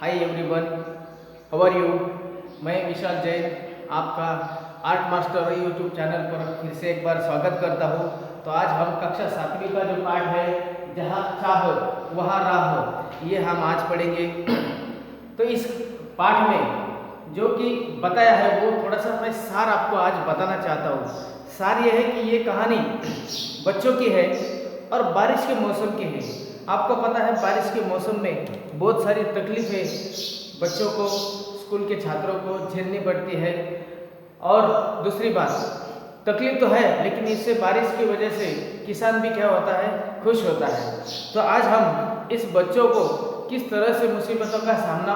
Hi everyone, how are you. मैं विशाल जैन आपका art master YouTube channel पर फिर से एक बार स्वागत करता हूँ। तो आज हम कक्षा 7वीं का जो पाठ है जहाँ चाहो वहाँ राह ये हम आज पढ़ेंगे। तो इस पाठ में जो कि बताया है वो थोड़ा सा मैं सार आपको आज बताना चाहता हूँ। सार ये है कि ये कहानी बच्चों की है और बारिश के मौसम की है। आपको पता है बारिश के मौसम में बहुत सारी तकलीफें बच्चों को, स्कूल के छात्रों को झेलनी पड़ती है। और दूसरी बात, तकलीफ तो है लेकिन इससे बारिश की वजह से किसान भी क्या होता है, खुश होता है। तो आज हम इस बच्चों को किस तरह से मुसीबतों का सामना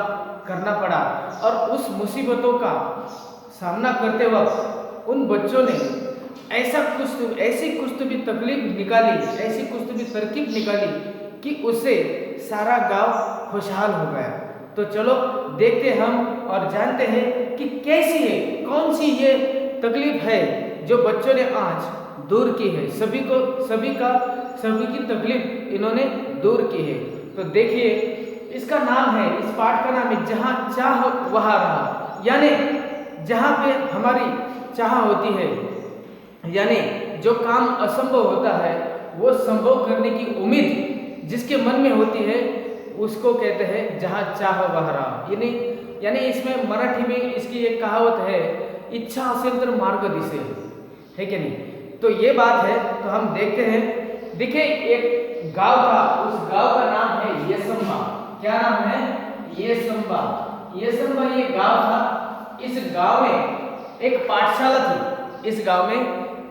करना पड़ा और उस मुसीबतों का सामना करते वक्त उन बच्चों ने ऐसी कुछ तो भी तकलीफ निकाली, ऐसी कुछ तो भी तरकीब निकाली कि उससे सारा गांव खुशहाल हो गया। तो चलो देखते हम और जानते हैं कि कैसी है, कौन सी ये तकलीफ है जो बच्चों ने आज दूर की है। सभी की तकलीफ इन्होंने दूर की है। तो देखिए, इसका नाम है, इस पाठ का नाम है जहाँ चाह वहाँ राह। यानी जहाँ पे हमारी चाह होती है, यानी जो काम असंभव होता है वो संभव करने की उम्मीद जिसके मन में होती है उसको कहते हैं जहाँ चाह वहाँ राह। यानी इसमें मराठी में इसकी एक कहावत है, इच्छा असेल तर मार्ग दिसेल, है कि नहीं। तो ये बात है। तो हम देखते हैं। देखिए, एक गांव था, उस गांव का नाम है येसंबा। क्या नाम है? येसंबा। येसंबा ये गांव था। इस गांव में एक पाठशाला थी। इस गांव में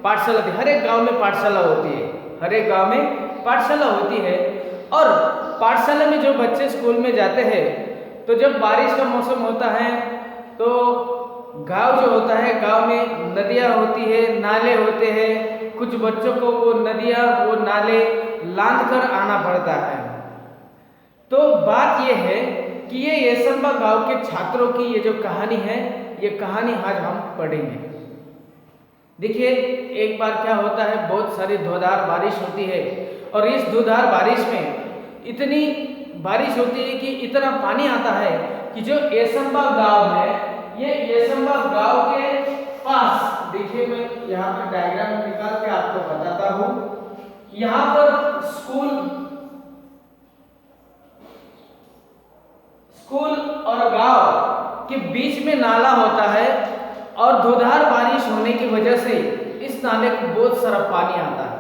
पाठशाला थी। हर एक गांव में पाठशाला होती है, हर एक गांव में पाठशाला होती है। और पाठशाला में जो बच्चे स्कूल में जाते हैं, तो जब बारिश का मौसम होता है तो गांव जो होता है, गांव में नदियां होती है, नाले होते हैं। कुछ बच्चों को वो नदियां, वो नाले लांघ कर आना पड़ता है। तो बात ये है कि ये येसंबा गांव के छात्रों की ये जो कहानी है, ये कहानी आज हम पढ़ेंगे। देखिए, एक बार क्या होता है, बहुत सारी धोधार बारिश होती है और इस धोधार बारिश में इतनी बारिश होती है कि इतना पानी आता है कि जो येसंबा गांव है, ये येसंबा गांव के पास, देखिए मैं यहाँ पर डायग्राम निकाल के आपको बताता हूँ। यहाँ पर स्कूल और गांव के बीच में नाला होता है और धोधार बारिश होने की वजह से इस नाले को बहुत सारा पानी आता है,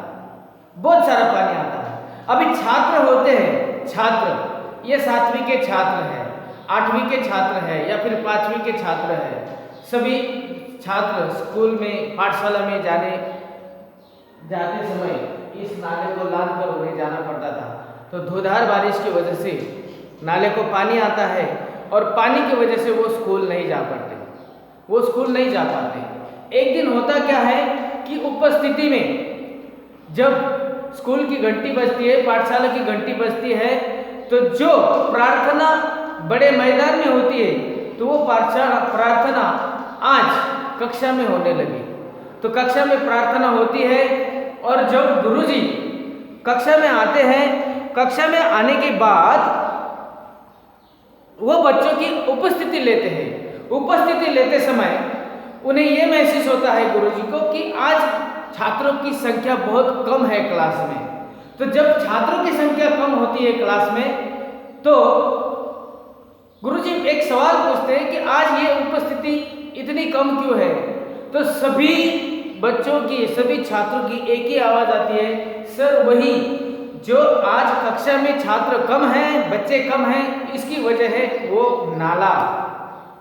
बहुत सारा पानी आता है। अभी छात्र होते हैं, छात्र ये 7वीं के छात्र हैं, 8वीं के छात्र हैं या फिर 5वीं के छात्र हैं। सभी छात्र स्कूल में, पाठशाला में जाते समय इस नाले को लांघ कर उन्हें जाना पड़ता था। तो धोधार बारिश की वजह से नाले को पानी आता है और पानी की वजह से वो स्कूल नहीं जा पाते, वो स्कूल नहीं जा पाते। एक दिन होता क्या है कि उपस्थिति में जब स्कूल की घंटी बजती है, पाठशाला की घंटी बजती है, तो जो प्रार्थना बड़े मैदान में होती है, तो वो प्रार्थना आज कक्षा में होने लगी। तो कक्षा में प्रार्थना होती है और जब गुरुजी कक्षा में आते हैं, कक्षा में आने के बाद वो बच्चों की उपस्थिति लेते हैं। उपस्थिति लेते समय उन्हें ये महसूस होता है गुरुजी को कि आज छात्रों की संख्या बहुत कम है क्लास में। तो जब छात्रों की संख्या कम होती है क्लास में, तो गुरुजी एक सवाल पूछते हैं कि आज ये उपस्थिति इतनी कम क्यों है। तो सभी बच्चों की, सभी छात्रों की एक ही आवाज आती है, सर वही जो आज कक्षा में छात्र कम हैं, बच्चे कम हैं, इसकी वजह है वो नाला।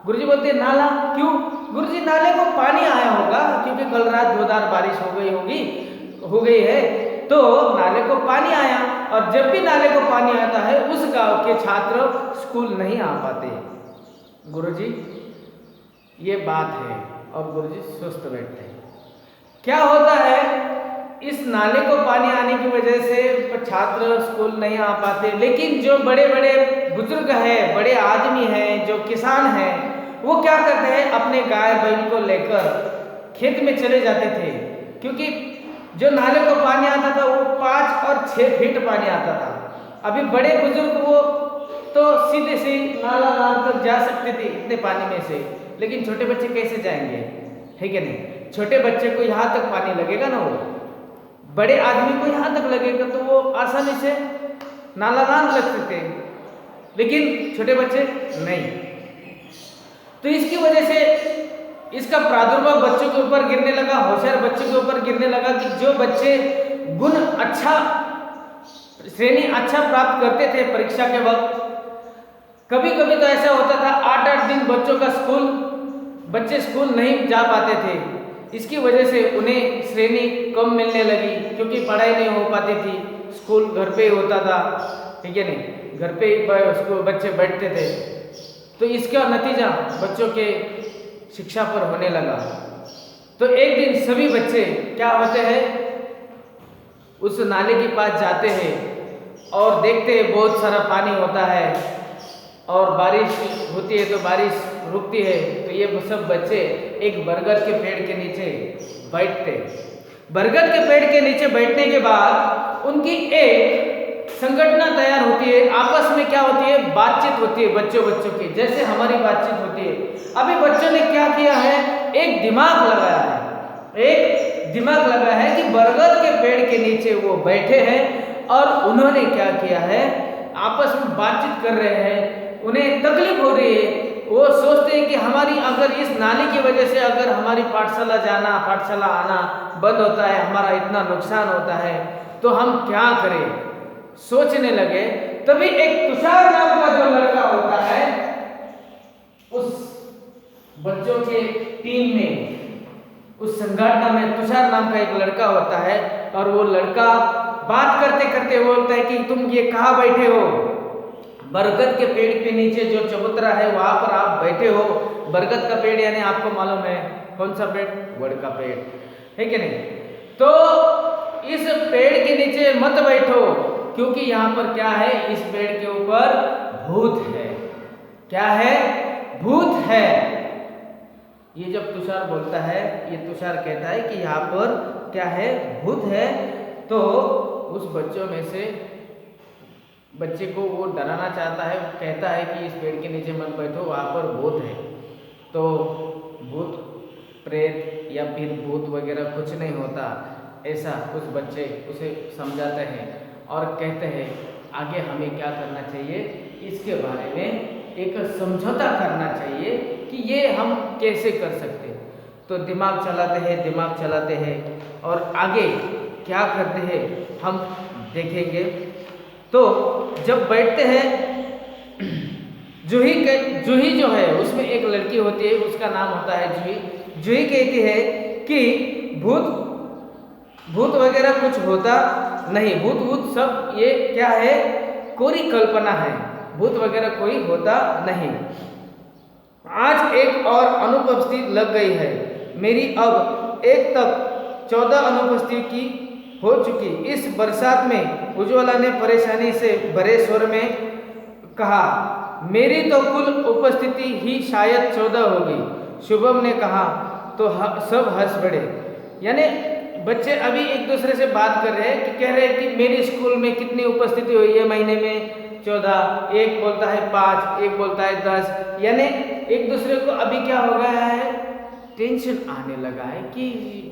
गुरुजी बोलते हैं नाला क्यों? गुरुजी, नाले को पानी आया होगा क्योंकि कल रात धोधार बारिश हो गई है, तो नाले को पानी आया। और जब भी नाले को पानी आता है उस गांव के छात्र स्कूल नहीं आ पाते। गुरुजी, ये बात है। और गुरुजी सुस्त बैठते हैं। क्या होता है, इस नाले को पानी आने की वजह से छात्र स्कूल नहीं आ पाते, लेकिन जो बड़े बड़े बुजुर्ग हैं, बड़े आदमी हैं, जो किसान हैं, वो क्या करते हैं, अपने गाय बैल को लेकर खेत में चले जाते थे। क्योंकि जो नाले को पानी आता था वो 5 और 6 फीट पानी आता था। अभी बड़े बुजुर्ग वो तो सीधे से नाला नाल तक जा सकते थे इतने पानी में से, लेकिन छोटे बच्चे कैसे जाएंगे, है कि नहीं। छोटे बच्चे को यहाँ तक पानी लगेगा ना, वो बड़े आदमी को यहाँ तक लगेगा, तो वो आसानी से नाला नाल लग सकते, लेकिन छोटे बच्चे नहीं। तो इसकी वजह से इसका प्रादुर्भाव बच्चों के ऊपर गिरने लगा, होशियार बच्चों के ऊपर गिरने लगा कि जो बच्चे गुण अच्छा, श्रेणी अच्छा प्राप्त करते थे परीक्षा के वक्त, कभी कभी तो ऐसा होता था 8-8 दिन बच्चे स्कूल नहीं जा पाते थे। इसकी वजह से उन्हें श्रेणी कम मिलने लगी, क्योंकि पढ़ाई नहीं हो पाती थी, स्कूल घर पे ही होता था, ठीक है नहीं, घर पे ही बच्चे बैठते थे। तो इसका नतीजा बच्चों के शिक्षा पर होने लगा। तो एक दिन सभी बच्चे क्या होते हैं, उस नाले के पास जाते हैं और देखते हैं बहुत सारा पानी होता है और बारिश होती है, तो बारिश रुकती है, तो ये सब बच्चे एक बरगद के पेड़ के नीचे बैठते। बरगद के पेड़ के नीचे बैठने के बाद उनकी एक संगठना तैयार होती है, आपस में क्या होती है, बातचीत होती है बच्चों की, जैसे हमारी बातचीत होती है। अभी बच्चों ने क्या किया है, एक दिमाग लगाया है कि बरगद के पेड़ के नीचे वो बैठे हैं और उन्होंने क्या किया है, आपस में बातचीत कर रहे हैं, उन्हें तकलीफ हो रही है। वो सोचते हैं कि हमारी अगर इस नाली की वजह से अगर हमारी पाठशाला आना बंद होता है, हमारा इतना नुकसान होता है, तो हम क्या करें, सोचने लगे। तभी एक तुषार नाम का जो लड़का होता है, उस बच्चों के टीम में, उस संगठन में तुषार नाम का एक लड़का होता है, और वो लड़का बात करते करते बोलता है कि तुम ये कहाँ बैठे हो, बरगद के पेड़ के नीचे जो चबूतरा है वहां पर आप बैठे हो। बरगद का पेड़ यानी आपको मालूम है कौन सा पेड़, वड़ का पेड़, है कि नहीं। तो इस पेड़ के नीचे मत बैठो, क्योंकि यहाँ पर क्या है, इस पेड़ के ऊपर भूत है। क्या है, भूत है। ये जब तुषार बोलता है, ये तुषार कहता है कि यहाँ पर क्या है, भूत है। तो उस बच्चों में से बच्चे को वो डराना चाहता है, कहता है कि इस पेड़ के नीचे मत बैठो, वहाँ पर भूत है। तो भूत प्रेत या फिर भूत वगैरह कुछ नहीं होता, ऐसा कुछ बच्चे उसे समझाते हैं और कहते हैं आगे हमें क्या करना चाहिए, इसके बारे में एक समझौता करना चाहिए कि ये हम कैसे कर सकते हैं। तो दिमाग चलाते हैं और आगे क्या करते हैं हम देखेंगे। तो जब बैठते हैं, जूही जो है उसमें एक लड़की होती है, उसका नाम होता है जूही। जूही कहती है कि भूत वगैरह कुछ होता नहीं, भूत सब ये क्या है, कोरी कल्पना है, भूत वगैरह कोई होता नहीं। आज एक और अनुपस्थिति लग गई है मेरी, अब एक तक 14 अनुपस्थिति हो चुकी। इस बरसात में उज्ज्वला ने परेशानी से भरे स्वर में कहा, मेरी तो कुल उपस्थिति ही शायद 14 होगी। शुभम ने कहा तो सब हंस पड़े। यानी बच्चे अभी एक दूसरे से बात कर रहे हैं कि कह रहे हैं कि मेरी स्कूल में कितनी उपस्थिति हुई है महीने में 14, एक बोलता है 5, एक बोलता है 10। यानी एक दूसरे को अभी क्या हो गया है, टेंशन आने लगा है कि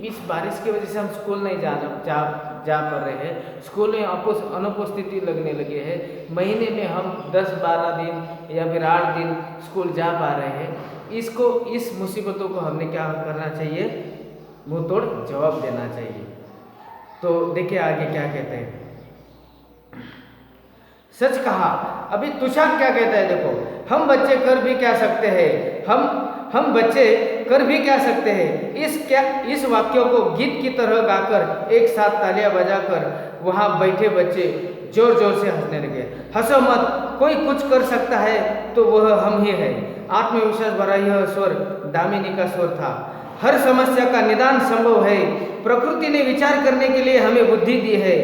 इस बारिश की वजह से हम स्कूल नहीं जा पा रहे हैं, स्कूल में अनुपस्थिति लगने लगे हैं, महीने में हम 10-12 दिन या फिर 8 दिन स्कूल जा पा रहे हैं। इस मुसीबतों को हमने क्या करना चाहिए, मुंह तोड़ जवाब देना चाहिए। तो देखिए आगे क्या कहते हैं, सच कहा। अभी तुषार क्या कहता है, देखो, हम बच्चे कर भी क्या सकते हैं, हम बच्चे कर भी क्या सकते हैं। इस वाक्यों को गीत की तरह गाकर एक साथ तालियां बजाकर वहां बैठे बच्चे जोर जोर से हंसने लगे। हंसो मत, कोई कुछ कर सकता है तो वह हम ही है। आत्मविश्वास भरा यह स्वर दामिनी का स्वर था। हर समस्या का निदान संभव है। प्रकृति ने विचार करने के लिए हमें बुद्धि दी है।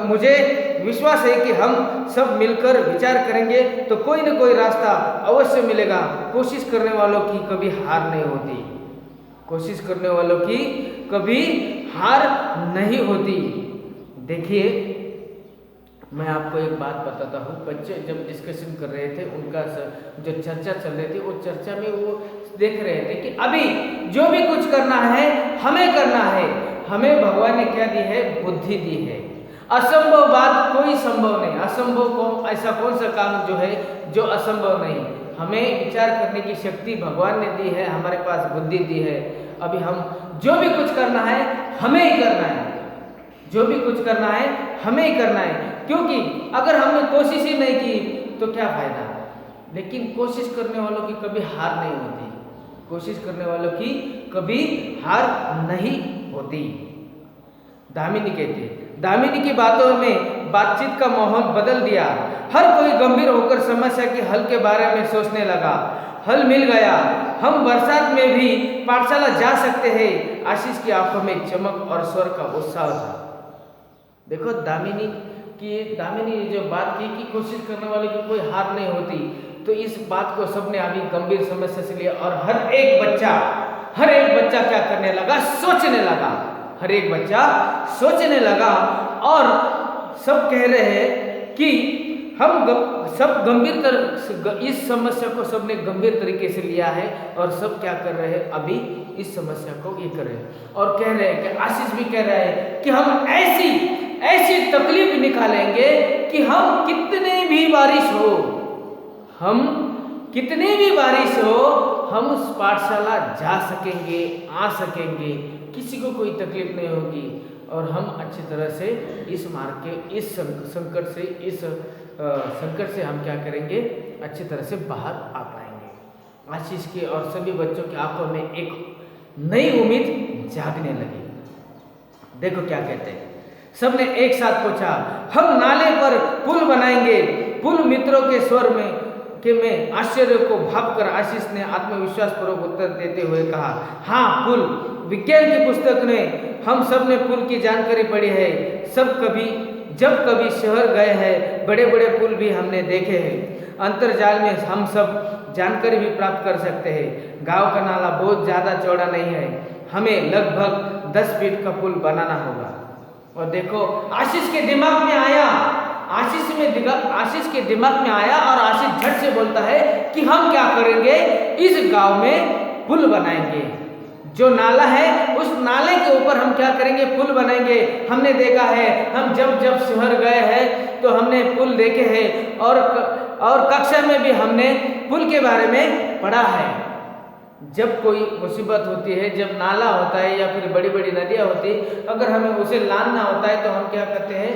मुझे विश्वास है कि हम सब मिलकर विचार करेंगे तो कोई न कोई रास्ता अवश्य मिलेगा। कोशिश करने वालों की कभी हार नहीं होती, कोशिश करने वालों की कभी हार नहीं होती। देखिए मैं आपको एक बात बताता हूँ। बच्चे जब डिस्कशन कर रहे थे, उनका जो चर्चा चल रही थी, वो चर्चा में वो देख रहे थे कि अभी जो भी कुछ करना है हमें करना है। हमें भगवान ने क्या दी है? बुद्धि दी है। असंभव बात कोई संभव नहीं। असंभव को ऐसा कौन सा काम जो है जो असंभव नहीं। हमें विचार करने की शक्ति भगवान ने दी है, हमारे पास बुद्धि दी है। अभी हम जो भी कुछ करना है हमें ही करना है। जो भी कुछ करना है हमें ही करना है, क्योंकि अगर हमने कोशिश ही नहीं की तो क्या फायदा। लेकिन कोशिश करने वालों की कभी हार नहीं होती। कोशिश करने वालों की कभी हार नहीं होती। दामिनी कहती है, दामिनी की बातों में बातचीत का माहौल बदल दिया। हर कोई गंभीर होकर समस्या के हल के बारे में सोचने लगा। हल मिल गया। हम बरसात में भी पाठशाला जा सकते हैं। आशीष की आंखों में चमक और स्वर का उत्साह था। देखो दामिनी ने जो बात की कि कोशिश करने वाले की कोई हार नहीं होती, तो इस बात को सबने अभी गंभीर समस्या से लिया और हर एक बच्चा क्या करने लगा? सोचने लगा। हर एक बच्चा सोचने लगा और सब कह रहे हैं कि हम सब इस समस्या को सबने गंभीर तरीके से लिया है और सब क्या कर रहे हैं? अभी इस समस्या को ये कर रहे हैं और कह रहे हैं कि आशीष भी कह रहा है कि हम ऐसी तकलीफ निकालेंगे कि हम कितने भी बारिश हो हम उस पाठशाला जा सकेंगे, आ सकेंगे, किसी को कोई तकलीफ नहीं होगी और हम अच्छी तरह से इस मार्ग के इस संकट से हम क्या करेंगे? अच्छी तरह से बाहर आ पाएंगे। आशीष के और सभी बच्चों की आंखों में एक नई उम्मीद जागने लगी। देखो क्या कहते हैं। सबने एक साथ पूछा, हम नाले पर पुल बनाएंगे। पुल मित्रों के स्वर में आश्चर्य को भांपकर आशीष ने आत्मविश्वास पूर्वक उत्तर देते हुए कहा, हाँ पुल। विज्ञान की पुस्तक में हम सब ने पुल की जानकारी पढ़ी है। जब कभी शहर गए हैं, बड़े बड़े पुल भी हमने देखे हैं। अंतर्जाल में हम सब जानकारी भी प्राप्त कर सकते हैं। गांव का नाला बहुत ज़्यादा चौड़ा नहीं है। हमें लगभग 10 फीट का पुल बनाना होगा। और देखो आशीष के दिमाग में आया और आशीष झट से बोलता है कि हम क्या करेंगे? इस गांव में पुल बनाएंगे। जो नाला है उस नाले के ऊपर हम क्या करेंगे? पुल बनाएंगे। हमने देखा है, हम जब शहर गए हैं तो हमने पुल देखे हैं और कक्षा में भी हमने पुल के बारे में पढ़ा है। जब कोई मुसीबत होती है, जब नाला होता है या फिर बड़ी बड़ी नदियाँ होती, अगर हमें उसे लांघना होता है तो हम क्या करते हैं?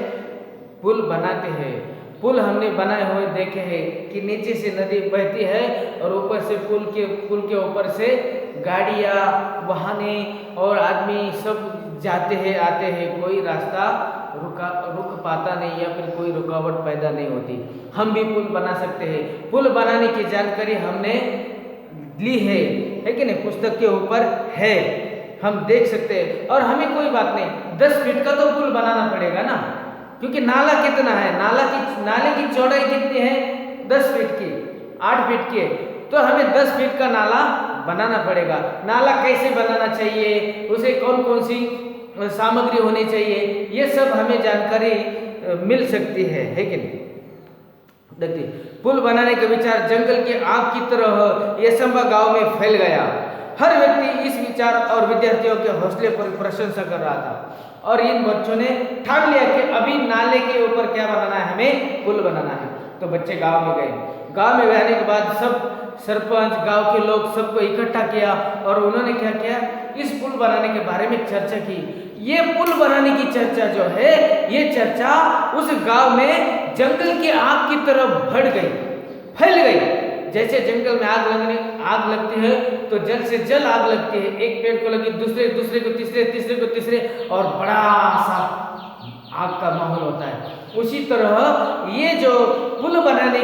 पुल बनाते हैं। पुल हमने बनाए हुए देखे हैं कि नीचे से नदी बहती है और ऊपर से पुल के ऊपर से गाड़ियाँ, वाहने और आदमी सब जाते हैं, आते हैं। कोई रास्ता रुक पाता नहीं या फिर कोई रुकावट पैदा नहीं होती। हम भी पुल बना सकते हैं। पुल बनाने की जानकारी हमने ली है कि नहीं? पुस्तक के ऊपर है, हम देख सकते हैं। और हमें कोई बात नहीं, 10 फीट का तो पुल बनाना पड़ेगा ना, क्योंकि नाला कितना है? नाले की चौड़ाई कितनी है? 10 फीट की, 8 फीट की है, तो हमें 10 फीट का नाला बनाना पड़ेगा। नाला कैसे बनाना चाहिए, उसे कौन सी सामग्री होनी चाहिए, ये सब हमें जानकारी मिल सकती है कि नहीं? देखिए, पुल बनाने का विचार जंगल की आग की तरह येसंबा गांव में फैल गया। हर व्यक्ति इस विचार और विद्यार्थियों के हौसले पर प्रशंसा कर रहा था और इन बच्चों ने ठान लिया कि अभी नाले के ऊपर क्या बनाना है? हमें पुल बनाना है। तो बच्चे गांव में गए। गांव में जाने के बाद सब सरपंच, गांव के लोग सबको इकट्ठा किया और उन्होंने क्या किया? इस पुल बनाने के बारे में चर्चा की। ये पुल बनाने की चर्चा जो है, ये चर्चा उस गांव में जंगल की आग की तरह फैल गई। जैसे जंगल में आग लगती है तो जल से जल आग लगती है। एक पेड़ को लगी, दूसरे को तीसरे और बड़ा सा आग का माहौल होता है। उसी तरह ये जो पुल बनाने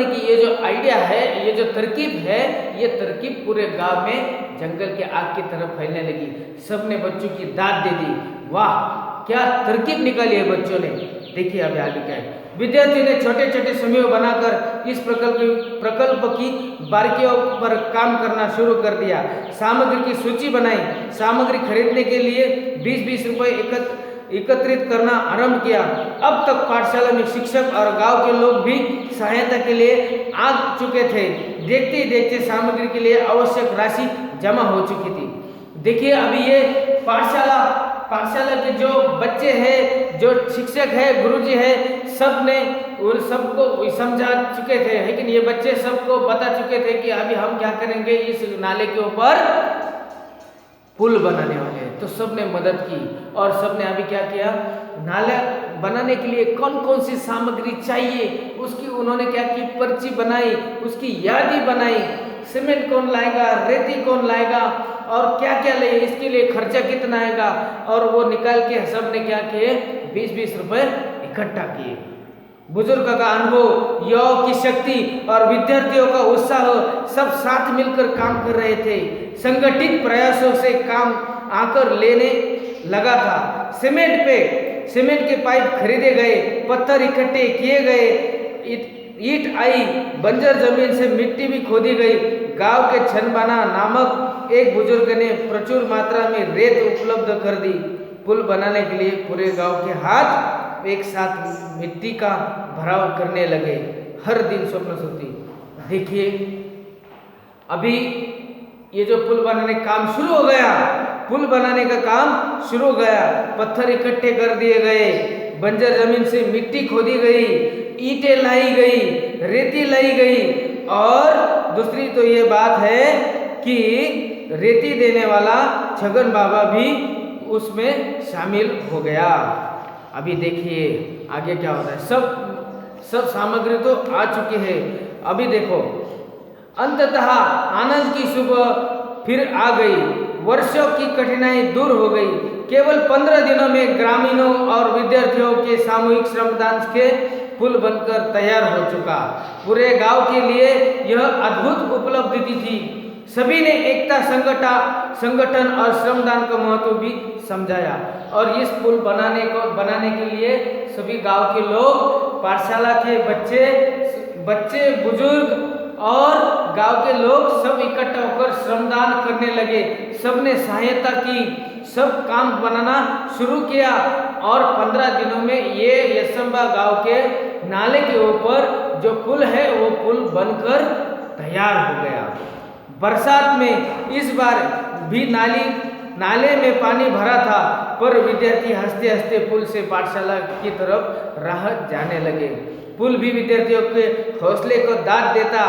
की ये जो आइडिया है, ये जो तरकीब है, ये तरकीब पूरे गांव में जंगल के आग की तरफ फैलने लगी। सबने बच्चों की दाद दे दी। वाह, क्या तरकीब निकाली है बच्चों ने। देखिए अभी आगे क्या है। विद्यार्थियों ने छोटे छोटे समूह बनाकर इस प्रकल्प की बारीकियों पर काम करना शुरू कर दिया। सामग्री की सूची बनाई। सामग्री खरीदने के लिए 20-20 रुपये एकत्रित करना आरंभ किया। अब तक पाठशाला में शिक्षक और गांव के लोग भी सहायता के लिए आ चुके थे। देखते ही देखते सामग्री के लिए आवश्यक राशि जमा हो चुकी थी। देखिए अभी ये पाठशाला के जो बच्चे हैं, जो शिक्षक है, गुरुजी है, सब ने उन सबको समझा चुके थे, लेकिन ये बच्चे सबको बता चुके थे कि अभी हम क्या करेंगे, इस नाले के ऊपर पुल बनाने वाले हैं। तो सब ने मदद की और सब ने अभी क्या किया, नाला बनाने के लिए कौन कौन सी सामग्री चाहिए उसकी उन्होंने क्या की, पर्ची बनाई, उसकी यादी बनाई। सीमेंट कौन लाएगा, रेती कौन लाएगा और क्या क्या ले, इसके लिए खर्चा कितना आएगा, और वो निकाल के सब ने क्या किए, 20-20 रुपए इकट्ठा किए। बुजुर्ग का अनुभव, युवाओं की शक्ति और विद्यार्थियों का उत्साह सब साथ मिलकर काम कर रहे थे। संगठित प्रयासों से काम आकर लेने लगा था। सीमेंट के पाइप खरीदे गए, पत्थर इकट्ठे किए गए, ईंट आई, बंजर जमीन से मिट्टी भी खोदी गई। गांव के छनबाना नामक एक बुजुर्ग ने प्रचुर मात्रा में रेत उपलब्ध कर दी। पुल बनाने के लिए पूरे गांव के हाथ एक साथ मिट्टी का भराव करने लगे। हर दिन स्वप्न सोती। देखिए अभी ये जो पुल बनाने का काम शुरू हो गया, पुल बनाने का काम शुरू हो गया। पत्थर इकट्ठे कर दिए गए, बंजर जमीन से मिट्टी खोदी गई, ईंटें लाई गई, रेती लाई गई, और दूसरी तो ये बात है कि रेती देने वाला छगन बाबा भी उसमें शामिल हो गया। अभी देखिए आगे क्या होता है। सब सामग्री तो आ चुकी है। अभी देखो अंततः आनंद की सुबह फिर आ गई। वर्षों की कठिनाई दूर हो गई। केवल 15 दिनों में ग्रामीणों और विद्यार्थियों के सामूहिक श्रमदान के पुल बनकर तैयार हो चुका। पूरे गांव के लिए यह अद्भुत उपलब्धि थी। सभी ने एकता, संगठन और श्रमदान का महत्व भी समझाया, और इस पुल बनाने के लिए सभी गांव के लोग, पाठशाला के बच्चे, बुजुर्ग और गांव के लोग सब इकट्ठा होकर श्रमदान करने लगे। सबने सहायता की, सब काम बनाना शुरू किया, और 15 दिनों में ये यसंबा गांव के नाले के ऊपर जो पुल है वो पुल बनकर तैयार हो गया। बरसात में इस बार भी नाले में पानी भरा था, पर विद्यार्थी हंसते हंसते पुल से पाठशाला की तरफ राह जाने लगे। पुल भी विद्यार्थियों के हौसले को दाद देता,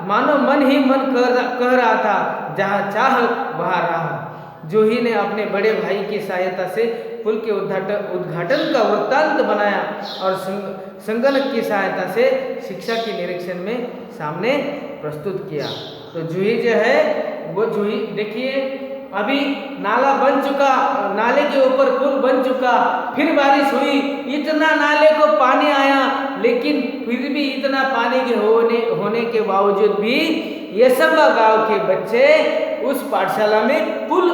मानो मन ही मन कह रहा था, जहाँ चाह वहाँ राह। जूही ने अपने बड़े भाई की सहायता से पुल के उद्घाटन का वृत्तांत बनाया, और संगणक की सहायता से शिक्षा के निरीक्षण में सामने प्रस्तुत किया। तो जूही जो है वो जूही देखिए अभी नाला बन चुका, नाले के ऊपर पुल बन चुका, फिर बारिश हुई, इतना नाले को पानी आया, लेकिन फिर भी इतना पानी के होने के बावजूद भी यसंबा गांव के बच्चे उस पाठशाला में पुल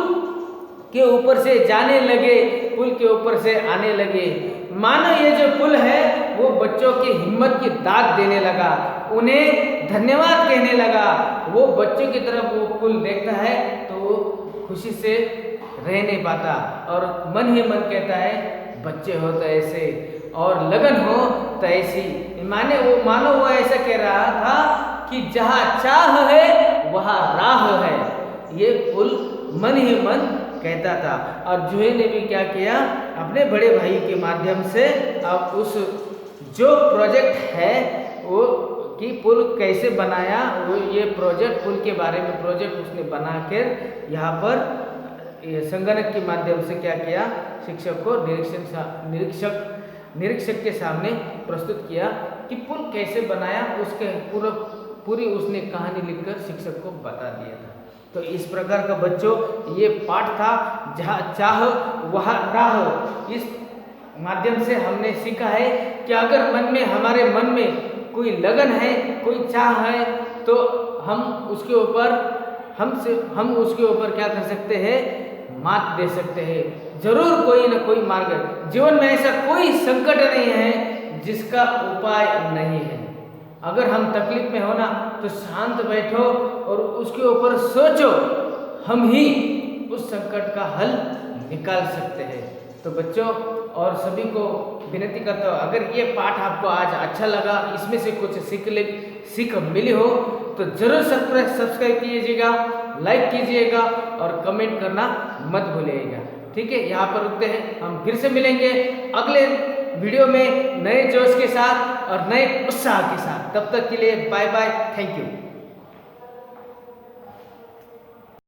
के ऊपर से जाने लगे, पुल के ऊपर से आने लगे। मानो ये जो पुल है वो बच्चों की हिम्मत की दाद देने लगा, उन्हें धन्यवाद कहने लगा। वो बच्चों की तरफ वो पुल देखता है तो वो खुशी से रह नहीं पाता, और मन ही मन कहता है बच्चे हो तो ऐसे, और लगन हो तो ऐसी। मानो वो ऐसा कह रहा था कि जहाँ चाह है वहाँ राह है। ये पुल मन ही मन कहता था। और जूही ने भी क्या किया, अपने बड़े भाई के माध्यम से अब उस जो प्रोजेक्ट है वो कि पुल कैसे बनाया, वो ये प्रोजेक्ट पुल के बारे में प्रोजेक्ट उसने बना कर यहाँ पर संगणक के माध्यम से क्या किया, शिक्षक को निरीक्षक के सामने प्रस्तुत किया कि पुल कैसे बनाया। उसके पूरी उसने कहानी लिखकर शिक्षक को बता दिया था। तो इस प्रकार का बच्चों ये पाठ था, जहाँ चाह वहाँ राह। इस माध्यम से हमने सीखा है कि अगर हमारे मन में कोई लगन है, कोई चाह है, तो हम उसके ऊपर क्या कर सकते हैं, मात दे सकते हैं। जरूर कोई ना कोई मार्ग है। जीवन में ऐसा कोई संकट नहीं है जिसका उपाय नहीं है। अगर हम तकलीफ में हो ना तो शांत बैठो और उसके ऊपर सोचो, हम ही उस संकट का हल निकाल सकते हैं। तो बच्चों और सभी को विनती करता हूँ, अगर ये पाठ आपको आज अच्छा लगा, इसमें से कुछ सीख मिली हो तो जरूर सब्सक्राइब कीजिएगा, लाइक कीजिएगा और कमेंट करना मत भूलिएगा। ठीक है, यहाँ पर रुकते हैं, हम फिर से मिलेंगे अगले वीडियो में नए जोश के साथ और नए उत्साह के साथ। तब तक के लिए बाय बाय, थैंक यू।